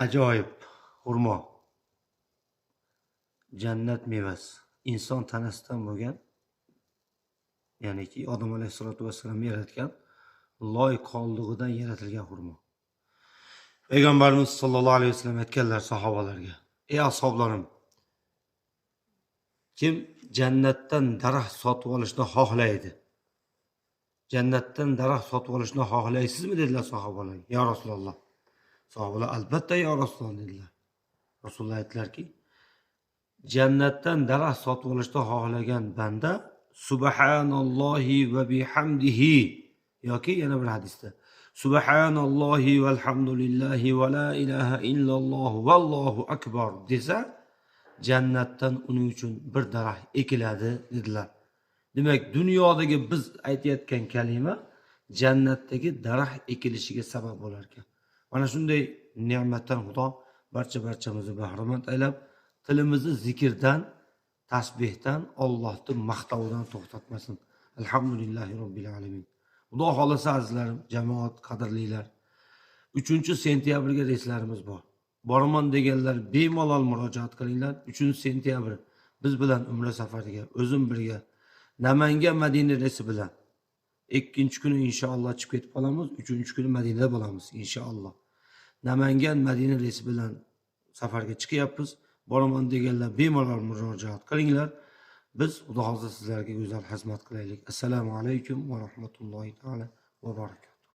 Ajoyib xurmo. Jannat mevasi. Inson tanasidan bo'lgan, ya'niki Odam alayhisolatu vasallam yaratgan loy qoldig'idan yaratilgan xurmo. Payg'ambarimiz sollallohu alayhi vasallam aytganlar sahobalarga: "Ey ashoblarim, kim jannatdan daraxt sotib olishni xohlaydi? Jannatdan daraxt sotib olishni xohlaysizmi?" dedilar sahobalar. "Ya Rasululloh." Sahobalar albatta ya Rasululloh dedilar. Rasululloh aytdilarki, jannatdan daraxt sotib olishni xohlagan banda subhanallohi va bihamdihi yoki yana bir hadisda subhanallohi valhamdulillahi va la ilaha illalloh vallohu akbar desa, jannatdan uning uchun bir daraxt ekiladi dedilar. Demak, dunyodagi biz aytayotgan kalima jannatdagi daraxt ekilishiga sabab bo'lar ekan. Mana shunday ne'matdan Xudo barchamizni bahramand aylab, tilimizni zikrdan, tasbihdan, Allohning maqtovidan to'xtatmasin. Alhamdulillahi robbil alamin. Xudo xolasa azizlarim, jamoat, qadrlilar, 3-sentyabrga reyslarimiz bor. Boraman deganlar bemalol murojaat qilinglar. 3-sentyabr biz bilan umra safariga, o'zim birga Namangan Madina reysi bilan 2-kuni inshaalloh chiqib ketib qolamiz, 3-kuni Madinada bo'lamiz inshaalloh. Namangan Madina reysi bilan safarga chiqyapmiz. Boraman deganlar bemalol murojaat qilinglar. Biz Xudo xolasa sizlarga go'zal xizmat qilaylik. Assalomu alaykum va rahmatullohi taala va barakatuh.